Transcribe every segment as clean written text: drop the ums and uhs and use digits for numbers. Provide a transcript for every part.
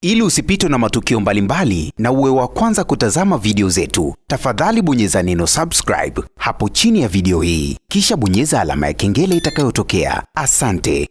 Ili usipitwe na matukio mbalimbali na uwe wa kwanza kutazama video zetu, tafadhali bonyeza neno subscribe hapo chini ya video hii, kisha bonyeza alama ya kengele itakayotokea. Asante.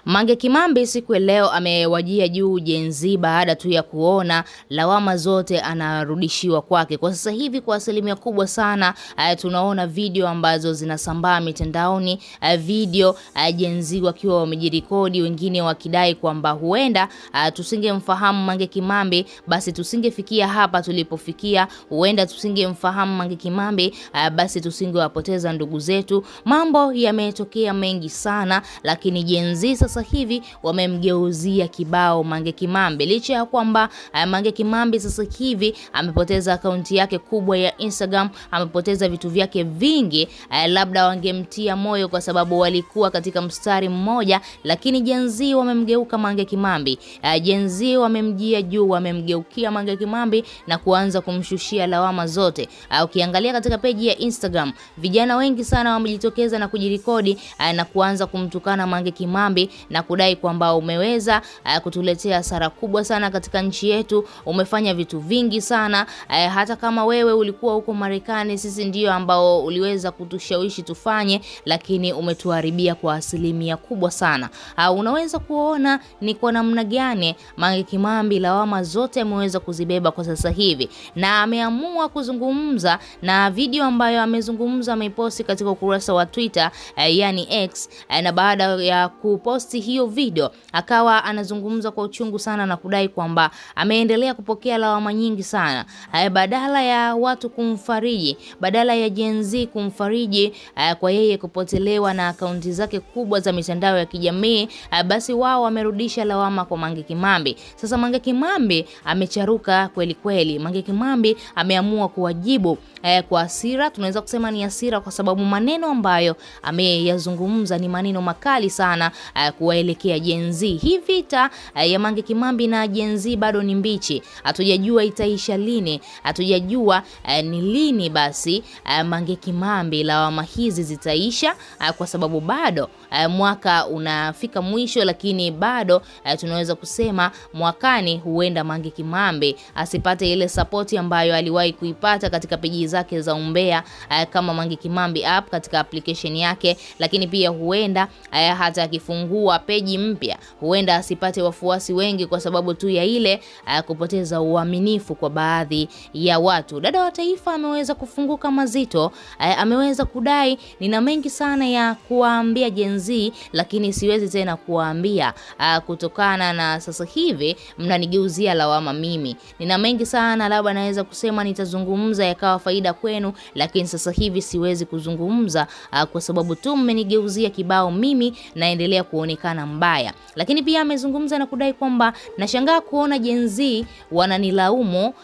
Mange Kimambi siku ya leo amewajia juu Gen Z baada tu ya kuona lawama zote anarudishiwa kwake. Kwa sasa hivi kwa asilimia kubwa sana tunaona video ambazo zinasambaa mitandaoni, video Gen Z wakiwa wamejirekodi, wengine wakidai kwamba huenda tusingemfahamu Mange Kimambi basi tusingefikia hapa tulipofikia, huenda tusingemfahamu Mange Kimambi basi tusingewapoteza ndugu zetu. Mambo yametokea mengi sana, lakini Gen Z sasa hivi wamemgeuzia kibao Mange Kimambi, licha ya kwamba Mange Kimambi sasa hivi amepoteza akaunti yake kubwa ya Instagram, amepoteza vitu vyake vingi. Labda wangemtia moyo kwa sababu walikuwa katika mstari mmoja, lakini Gen Z wamemgeuka Mange Kimambi. Gen Z wamemjia juu, wamemgeukia Mange Kimambi na kuanza kumshushia lawama zote. Ukiangalia katika peji ya Instagram, vijana wengi sana wamejitokeza na kujirekodi na kuanza kumtukana Mange Kimambi na kudai kwamba umeweza kutuletea hasara kubwa sana katika nchi yetu, umefanya vitu vingi sana, hata kama wewe ulikuwa huko Marekani sisi ndio ambao uliweza kutushawishi tufanye, lakini umetuharibia kwa asilimia kubwa sana. Unaweza kuona ni kwa namna gani Mange Kimambi lawama zote ameweza kuzibeba kwa sasa hivi, na ameamua kuzungumza, na video ambayo amezungumza ameiposti katika ukurasa wa Twitter yani X, na baada ya kuposti hiyo video akawa anazungumza kwa uchungu sana na kudai kwamba ameendelea kupokea lawama nyingi sana. Badala ya watu kumfariji, badala ya Gen Z kumfariji kwa yeye kupotelewa na akaunti zake kubwa za mitandao ya kijamii, basi wao wamerudisha lawama kwa Mange Kimambi. Sasa Mange Kimambi amecharuka kweli kweli. Mange Kimambi ameamua kuwajibu kwa hasira. Tunaweza kusema ni hasira kwa sababu maneno ambayo ameyazungumza ni maneno makali sana kuwaelekea Gen Z. Hii vita ya Mange Kimambi na Gen Z bado ni mbichi. Hatujajua itaisha lini, hatujajua ni lini basi Mange Kimambi lawama hizi zitaisha, kwa sababu bado mwaka unafika mwisho, lakini bado tunaweza kusema mwakani huenda Mange Kimambi asipate ile support ambayo aliwahi kuipata katika peji zake za umbea kama Mange Kimambi app katika application yake, lakini pia huenda hata akifungua peji mpya huenda asipate wafuasi wengi kwa sababu tu ya ile kupoteza uaminifu kwa baadhi ya watu. Dada wa taifa ameweza kufunguka mazito, ameweza kudai nina mengi sana ya kuwaambia Gen Z, lakini siwezi tena kuwaambia kutokana na sasa hivi mnanigeuzia lawama mimi. Nina mengi sana labda naweza kusema nitazungumza yakawa faida kwenu, lakini sasa hivi siwezi kuzungumza kwa sababu tu mmenigeuzia kibao, mimi naendelea kuonekana mbaya. Lakini pia amezungumza na kudai kwamba nashangaa kuona Gen Z wananilaumu,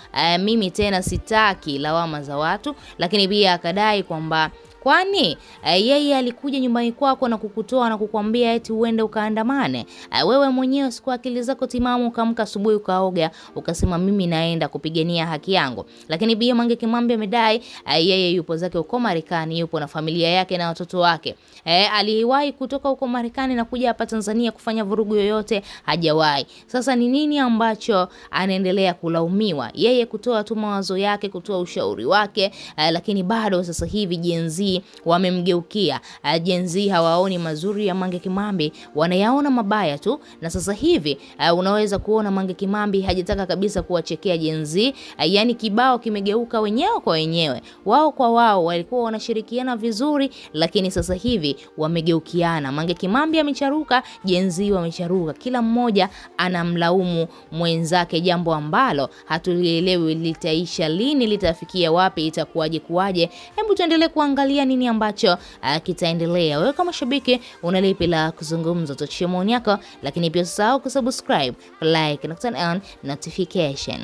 mimi tena sitaki lawama za watu. Lakini pia akadai kwamba kwani yeye alikuja nyumbani kwako na kukutoa na kukwambia eti uende ukaandamane? Wewe mwenyewe siku akili zako timamu ukaamka asubuhi ukaoga ukasema mimi naenda kupigania haki yangu. Lakini pia Mange Kimambi amedai yeye yupo zake huko Marekani, yupo na familia yake na watoto wake. Aliwahi kutoka huko Marekani na kuja hapa Tanzania kufanya vurugu yoyote? Hajawahi. Sasa ni nini ambacho anaendelea kulaumiwa? Yeye kutoa tu mawazo yake, kutoa ushauri wake, lakini bado sasa hivi Gen Z wamemgeukia. Gen Z hawaoni mazuri ya Mange Kimambi, wanayaona mabaya tu. Na sasa hivi unaweza kuona Mange Kimambi hajataka kabisa kuwachekea Gen Z, yani kibao kimegeuka wenyewe kwa wenyewe. Wao kwa wao walikuwa wanashirikiana vizuri, lakini sasa hivi wamegeukiana. Mange Kimambi amecharuka, Gen Z wamecharuka. Kila mmoja anamlaumu mwenzake, jambo ambalo hatulielewi litaisha lini, litafikia wapi, itakuwaje kuwaje. Hebu tuendelee kuangalia nini ambacho kitaendelea. Wewe kama shabiki una lipi la kuzungumza? Tuachie maoni yako, lakini pia usisahau kusubscribe, like na turn on notification.